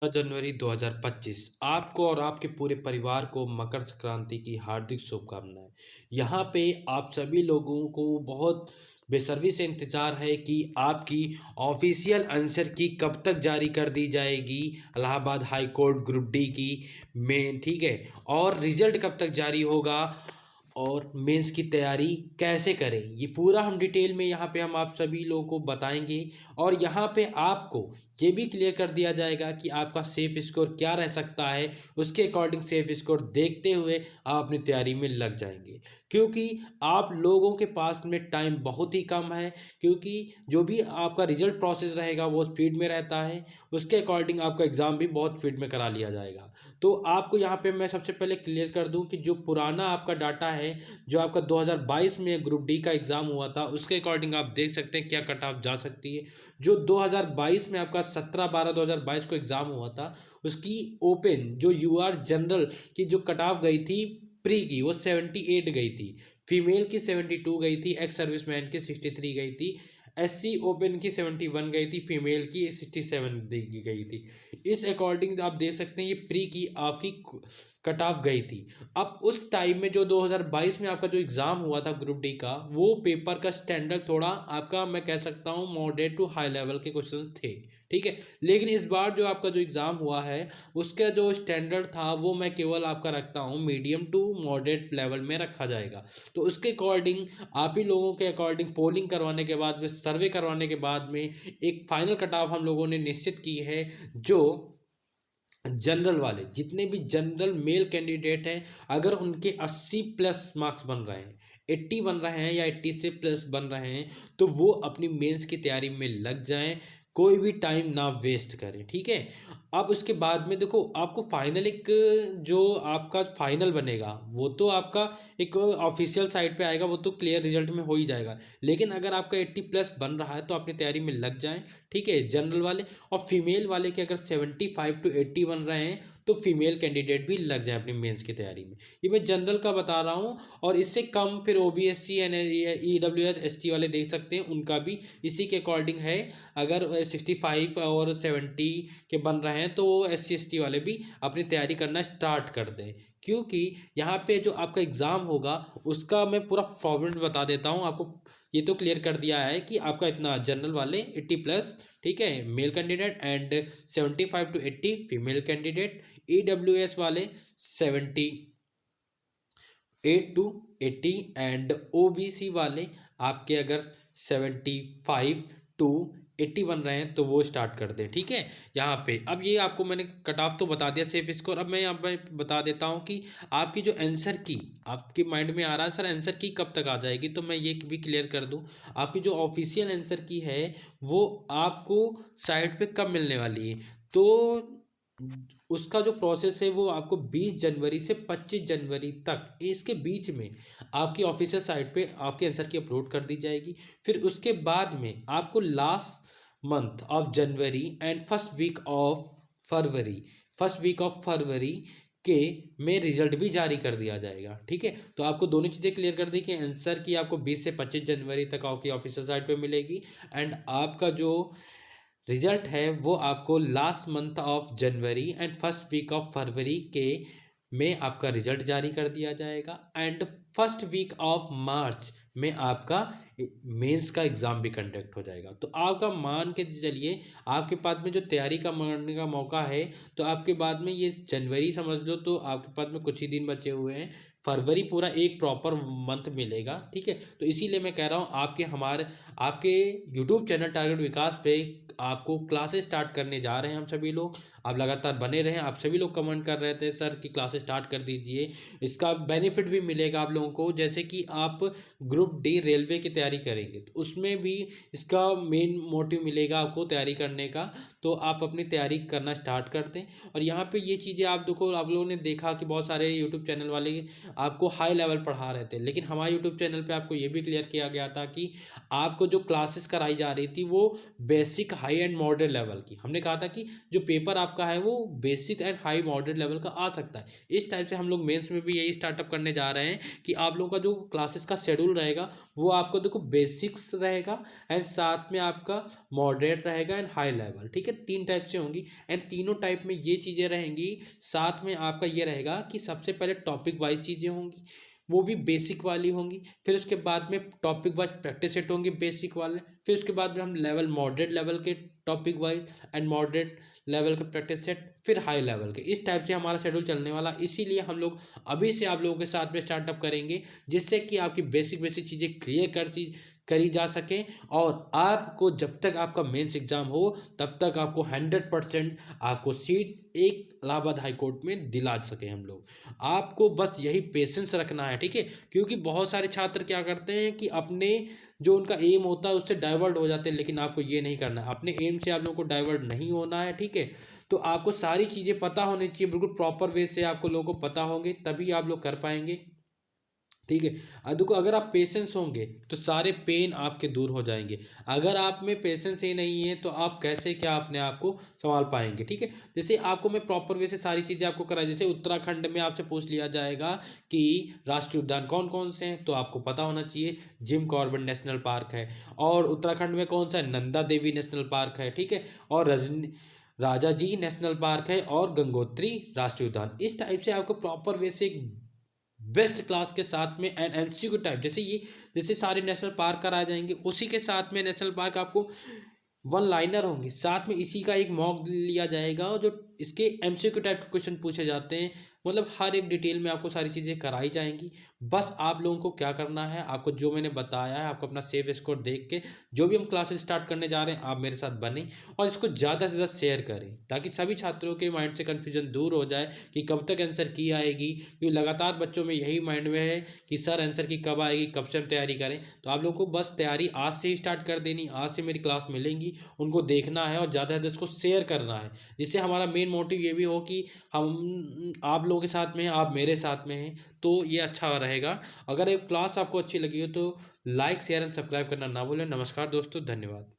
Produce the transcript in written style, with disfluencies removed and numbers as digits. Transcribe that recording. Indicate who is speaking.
Speaker 1: जनवरी 2025 आपको और आपके पूरे परिवार को मकर संक्रांति की हार्दिक शुभकामनाएं। यहाँ पे आप सभी लोगों को बहुत बेसब्री से इंतज़ार है कि आपकी ऑफिशियल आंसर की कब तक जारी कर दी जाएगी Allahabad high court group D की मेन, ठीक है। और रिजल्ट कब तक जारी होगा और मेंस की तैयारी कैसे करें, ये पूरा हम डिटेल में यहाँ पे हम आप सभी लोगों को बताएंगे। और यहाँ पे आपको ये भी क्लियर कर दिया जाएगा कि आपका सेफ स्कोर क्या रह सकता है। उसके अकॉर्डिंग सेफ स्कोर देखते हुए आप अपनी तैयारी में लग जाएंगे, क्योंकि आप लोगों के पास में टाइम बहुत ही कम है। क्योंकि जो भी आपका रिजल्ट प्रोसेस रहेगा वो स्पीड में रहता है, उसके अकॉर्डिंग आपका एग्ज़ाम भी बहुत स्पीड में करा लिया जाएगा। तो आपको यहाँ पे मैं सबसे पहले क्लियर कर दूँ कि जो पुराना आपका डाटा है, जो आपका 2022 में ग्रुप डी का एग्ज़ाम हुआ था, उसके अकॉर्डिंग आप देख सकते हैं क्या कट ऑफ जा सकती है। जो 2022 में आपका 17/12/2022 को एग्ज़ाम हुआ था, उसकी ओपन जो यूआर जनरल की जो कट ऑफ गई थी प्री की, वो 78 गई थी। फीमेल की 72 गई थी, एक्स सर्विसमैन की 63 गई थी, एससी ओपन की 71 गई थी, फीमेल की 67 दी गई थी। इस अकॉर्डिंग आप देख सकते हैं ये प्री की आपकी कट ऑफ गई थी। अब उस टाइम में जो 2022 में आपका जो एग्ज़ाम हुआ था ग्रुप डी का, वो पेपर का स्टैंडर्ड थोड़ा आपका मैं कह सकता हूँ मॉडरेट टू हाई लेवल के क्वेश्चन थे, ठीक है। लेकिन इस बार जो आपका जो एग्ज़ाम हुआ है, उसका जो स्टैंडर्ड था वो मैं केवल आपका रखता हूँ मीडियम टू मॉडरेट लेवल में रखा जाएगा। तो उसके अकॉर्डिंग आप ही लोगों के अकॉर्डिंग पोलिंग करवाने के बाद में, सर्वे करवाने के बाद में एक फाइनल कट ऑफ हम लोगों ने निश्चित की है। जो जनरल वाले जितने भी जनरल मेल कैंडिडेट हैं, अगर उनके 80 प्लस मार्क्स बन रहे हैं, 80 बन रहे हैं या 80 से प्लस बन रहे हैं, तो वो अपनी मेंस की तैयारी में लग जाएं, कोई भी टाइम ना वेस्ट करें, ठीक है। अब उसके बाद में देखो आपको फाइनल एक जो आपका फाइनल बनेगा वो तो आपका एक ऑफिशियल साइट पे आएगा, वो तो क्लियर रिजल्ट में हो ही जाएगा। लेकिन अगर आपका 80 प्लस बन रहा है तो अपनी तैयारी में लग जाएं, ठीक है, जनरल वाले। और फीमेल वाले के अगर 75 टू 80 बन रहे हैं तो फीमेल कैंडिडेट भी लग जाए अपनी मेंस की तैयारी में। ये मैं जनरल का बता रहा हूँ। और इससे कम फिर ओबीएससी एंड ईडब्ल्यूएस एसटी वाले देख सकते हैं, उनका भी इसी के अकॉर्डिंग है। अगर 65 और 70 के बन रहे हैं तो वो SC ST वाले भी अपनी तैयारी करना स्टार्ट कर दें। क्योंकि यहाँ पे जो आपका एग्ज़ाम होगा उसका मैं पूरा फॉर्मेट बता देता हूँ आपको। ये तो क्लियर कर दिया है कि आपका इतना जनरल वाले 80 प्लस, ठीक है, male candidate, and 75 to 80 female candidate. EWS वाले 78 टू 80 एंड OBC वाले आपके अगर 75 टू 80 बन रहे हैं तो वो स्टार्ट कर दें, ठीक है। यहाँ पे अब ये आपको मैंने कट ऑफ तो बता दिया सेफ स्कोर। अब मैं यहाँ पे बता देता हूँ कि आपकी जो आंसर की आपके माइंड में आ रहा है सर आंसर की कब तक आ जाएगी, तो मैं ये भी क्लियर कर दूँ। आपकी जो ऑफिशियल आंसर की है वो आपको साइट पे कब मिलने वाली है, तो उसका जो प्रोसेस है वो आपको 20 जनवरी से 25 जनवरी तक, इसके बीच में आपकी ऑफिशियल साइट पे आपके आंसर की अपलोड कर दी जाएगी। फिर उसके बाद में आपको लास्ट मंथ ऑफ जनवरी एंड फर्स्ट वीक ऑफ फरवरी के में रिजल्ट भी जारी कर दिया जाएगा, ठीक है। तो आपको दोनों चीज़ें क्लियर कर दी कि आंसर की आपको 20 से 25 जनवरी तक आपकी ऑफिशियल साइट पे मिलेगी, एंड आपका जो रिजल्ट है वो आपको लास्ट मंथ ऑफ जनवरी एंड फर्स्ट वीक ऑफ फरवरी के में आपका रिजल्ट जारी कर दिया जाएगा, and first week of March में आपका मेंस का एग्ज़ाम भी कंडक्ट हो जाएगा। तो आपका मान के चलिए आपके पास में जो तैयारी का मारने का मौका है, तो आपके बाद में ये जनवरी समझ लो, तो आपके पास में कुछ ही दिन बचे हुए हैं। फरवरी पूरा एक प्रॉपर मंथ मिलेगा, ठीक है। तो इसीलिए मैं कह रहा हूँ आपके यूट्यूब चैनल टारगेट विकास पे आपको क्लासेस स्टार्ट करने जा रहे हैं हम सभी लोग। आप लगातार बने रहें। आप सभी लोग कमेंट कर रहे थे सर की क्लासेस स्टार्ट कर दीजिए, इसका बेनिफिट भी मिलेगा आप लोगों को। जैसे कि आप ग्रुप डी रेलवे की तैयारी करेंगे तो उसमें भी इसका मेन मोटिव मिलेगा आपको तैयारी करने का, तो आप अपनी तैयारी करना स्टार्ट कर दें। और यहाँ पे ये चीज़ें आप देखो, आप लोगों ने देखा कि बहुत सारे यूट्यूब चैनल वाले आपको हाई लेवल पढ़ा रहे थे, लेकिन हमारे यूट्यूब चैनल पे आपको ये भी क्लियर किया गया था कि आपको जो क्लासेस कराई जा रही थी वो basic, high and moderate level की। हमने कहा था कि जो पेपर आपका है वो basic and high moderate level का आ सकता है। इस टाइप से हम लोग मेंस में भी यही स्टार्टअप करने जा रहे हैं कि आप लोगों का जो क्लासेस का शेड्यूल रहेगा वो आपको देखो आपको बेसिक्स रहेगा एंड साथ में आपका मॉडरेट रहेगा एंड हाई लेवल, ठीक है। 3 टाइप से होंगी एंड तीनों टाइप में ये चीज़ें रहेंगी। साथ में आपका ये रहेगा कि सबसे पहले टॉपिक वाइज चीज़ें होंगी, वो भी बेसिक वाली होंगी। फिर उसके बाद में टॉपिक वाइज प्रैक्टिस सेट होंगे बेसिक वाले। फिर उसके बाद में हम लेवल मॉडरेट लेवल के topic wise and moderate level के प्रैक्टिस सेट, फिर हाई लेवल के। इस टाइप से हमारा शेड्यूल चलने वाला। इसीलिए हम लोग अभी से आप लोगों के साथ में स्टार्टअप करेंगे, जिससे कि आपकी बेसिक बेसिक चीज़ें क्लियर करी जा सकें और आपको जब तक आपका मेंस एग्जाम हो तब तक आपको 100% आपको सीट एक इलाहाबाद हाई कोर्ट में दिला सके हम लोग। आपको बस यही पेशेंस रखना है, ठीक है। क्योंकि बहुत सारे छात्र क्या करते हैं कि अपने जो उनका एम होता है उससे डाइवर्ट हो जाते हैं, लेकिन आपको ये नहीं करना है। अपने एम से आप लोगों को डाइवर्ट नहीं होना है, ठीक है। तो आपको सारी चीज़ें पता होनी चाहिए, बिल्कुल प्रॉपर वे से आपको लोगों को पता होंगे, तभी आप लोग कर पाएंगे, ठीक है। देखो, अगर आप पेशेंस होंगे तो सारे पेन आपके दूर हो जाएंगे। अगर आप में पेशेंस ही नहीं है तो आप कैसे क्या अपने आप को संभाल पाएंगे, ठीक है। जैसे आपको मैं प्रॉपर वे से सारी चीज़ें आपको कराई, जैसे उत्तराखंड में आपसे पूछ लिया जाएगा कि राष्ट्रीय उद्यान कौन कौन से हैं, तो आपको पता होना चाहिए जिम कॉर्बेट नेशनल पार्क है। और उत्तराखंड में कौन सा है, नंदा देवी नेशनल पार्क है, ठीक है। और रजनी राजा जी नेशनल पार्क है और गंगोत्री राष्ट्रीय उद्यान। इस टाइप से आपको प्रॉपर वे से बेस्ट क्लास के साथ में एंड एमसीक्यू टाइप, जैसे सारे नेशनल पार्क कराए जाएंगे, उसी के साथ में नेशनल पार्क आपको वन लाइनर होंगे, साथ में इसी का एक मॉक लिया जाएगा और जो इसके एमसीक्यू टाइप के क्वेश्चन पूछे जाते हैं। मतलब हर एक डिटेल में आपको सारी चीज़ें कराई जाएंगी। बस आप लोगों को क्या करना है, आपको जो मैंने बताया है, आपको अपना सेव स्कोर देख के जो भी हम क्लासेस स्टार्ट करने जा रहे हैं आप मेरे साथ बने और इसको ज़्यादा से ज़्यादा शेयर करें, ताकि सभी छात्रों के माइंड से कन्फ्यूजन दूर हो जाए कि कब तक आंसर की आएगी। क्योंकि लगातार बच्चों में यही माइंड में है कि सर आंसर की कब आएगी, कब से हम तैयारी करें। तो आप लोगों को बस तैयारी आज से ही स्टार्ट कर देनी। आज से मेरी क्लास मिलेंगी, उनको देखना है और ज़्यादा से ज़्यादा इसको शेयर करना है, जिससे हमारा मेन मोटिव ये भी हो कि हम आप लोगों के साथ में हैं, आप मेरे साथ में हैं, तो ये अच्छा रहेगा। अगर ये क्लास आपको अच्छी लगी हो तो लाइक शेयर एंड सब्सक्राइब करना ना भूलें। नमस्कार दोस्तों, धन्यवाद।